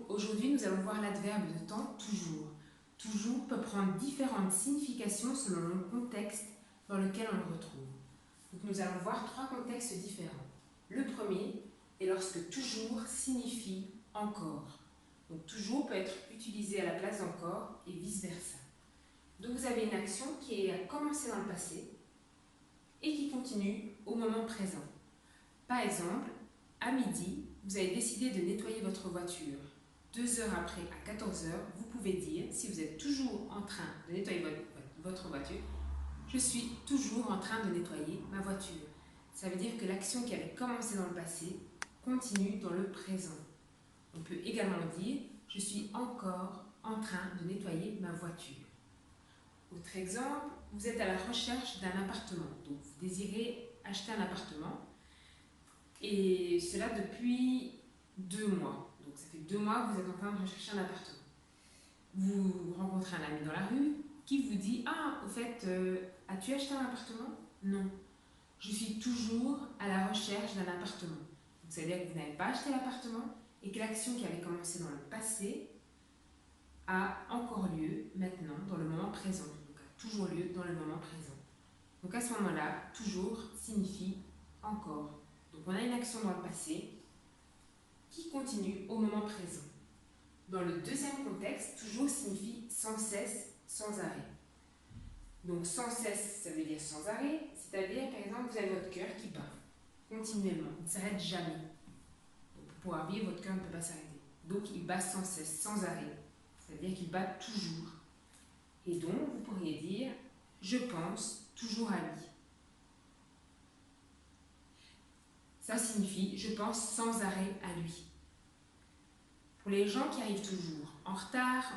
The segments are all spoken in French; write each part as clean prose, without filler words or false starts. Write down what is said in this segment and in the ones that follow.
Aujourd'hui nous allons voir l'adverbe de temps toujours. Toujours peut prendre différentes significations selon le contexte dans lequel on le retrouve. Donc nous allons voir trois contextes différents. Le premier est lorsque toujours signifie encore. Donc toujours peut être utilisé à la place d'encore et vice-versa. Donc vous avez une action qui a commencé dans le passé et qui continue au moment présent. Par exemple, à midi, vous avez décidé de nettoyer votre voiture. 2 heures après, à 14 heures, vous pouvez dire, si vous êtes toujours en train de nettoyer votre voiture, je suis toujours en train de nettoyer ma voiture. Ça veut dire que l'action qui avait commencé dans le passé continue dans le présent. On peut également dire, je suis encore en train de nettoyer ma voiture. Autre exemple, vous êtes à la recherche d'un appartement. Donc, vous désirez acheter un appartement et cela depuis 2 mois. Donc, ça fait 2 mois que vous êtes en train de rechercher un appartement. Vous rencontrez un ami dans la rue qui vous dit « Ah, au fait, as-tu acheté un appartement ?»« Non, je suis toujours à la recherche d'un appartement. » Donc, ça veut dire que vous n'avez pas acheté l'appartement et que l'action qui avait commencé dans le passé a encore lieu maintenant, dans le moment présent. Donc, a toujours lieu dans le moment présent. Donc, à ce moment-là, toujours signifie encore. Donc, on a une action dans le passé qui continue au moment présent. Dans le deuxième contexte, toujours signifie sans cesse, sans arrêt. Donc, sans cesse, ça veut dire sans arrêt, c'est-à-dire, par exemple, vous avez votre cœur qui bat continuellement, il ne s'arrête jamais. Donc, pour pouvoir vivre, votre cœur ne peut pas s'arrêter. Donc, il bat sans cesse, sans arrêt. C'est-à-dire qu'il bat toujours. Et donc, vous pourriez dire « Je pense toujours à lui ». Ça signifie « Je pense sans arrêt à lui ». Pour les gens qui arrivent toujours en retard,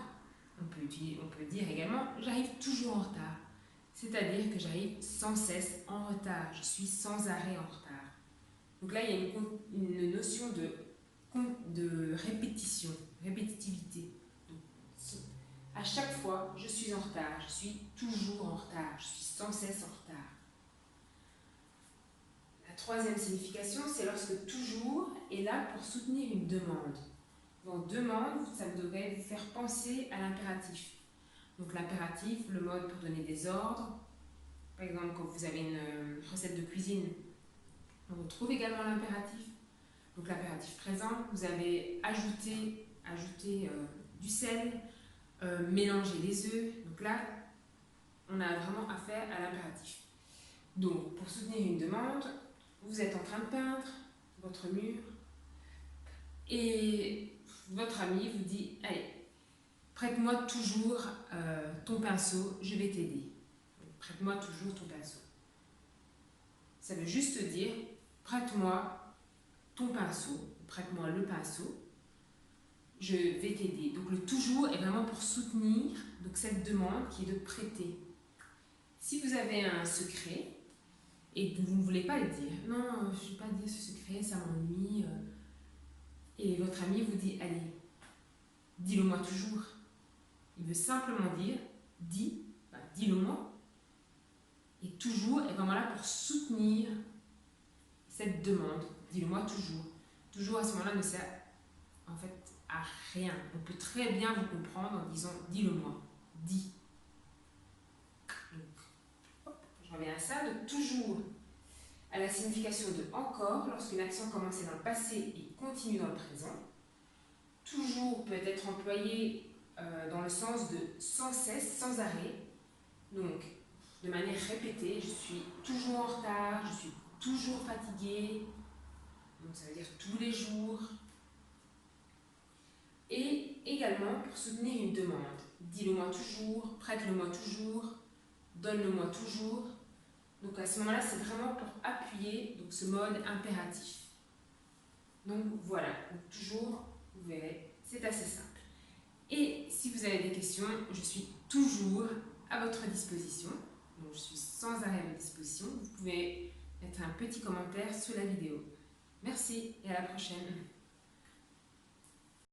on peut dire également « J'arrive toujours en retard ». C'est-à-dire que j'arrive sans cesse en retard. Je suis sans arrêt en retard. Donc là, il y a une notion de répétition, répétitivité. À chaque fois, je suis en retard, je suis toujours en retard, je suis sans cesse en retard. La troisième signification, c'est lorsque toujours est là pour soutenir une demande. Donc demande, ça devrait vous faire penser à l'impératif. Donc l'impératif, le mode pour donner des ordres. Par exemple, quand vous avez une recette de cuisine, on retrouve également l'impératif. Donc l'impératif présent, vous avez ajouté du sel, mélanger les œufs. Donc là, on a vraiment affaire à l'impératif. Donc, pour soutenir une demande, vous êtes en train de peindre votre mur et votre ami vous dit « Allez, prête-moi toujours ton pinceau, je vais t'aider. » Prête-moi toujours ton pinceau. Ça veut juste dire « Prête-moi ton pinceau, prête-moi le pinceau, je vais t'aider. » Donc le toujours est vraiment pour soutenir donc, cette demande qui est de prêter. Si vous avez un secret et que vous ne voulez pas le dire, non, je ne vais pas dire ce secret, ça m'ennuie, et votre ami vous dit, allez, dis-le-moi toujours. Il veut simplement dire, dis-le-moi. Et toujours est vraiment là pour soutenir cette demande, dis-le-moi toujours. Toujours à ce moment-là ne sert en fait à rien. On peut très bien vous comprendre en disant dis-le-moi, dis. Donc, je reviens à ça, de toujours à la signification de encore lorsqu'une action commence dans le passé et continue dans le présent. Toujours peut être employé dans le sens de sans cesse, sans arrêt. Donc, de manière répétée, je suis toujours en retard, je suis toujours fatiguée. Donc, ça veut dire tous les jours. Et également pour soutenir une demande. Dis-le-moi toujours, prête-le-moi toujours, donne-le-moi toujours. Donc à ce moment-là, c'est vraiment pour appuyer donc, ce mode impératif. Donc voilà, donc, toujours, vous verrez, c'est assez simple. Et si vous avez des questions, je suis toujours à votre disposition. Donc je suis sans arrêt à votre disposition. Vous pouvez mettre un petit commentaire sous la vidéo. Merci et à la prochaine.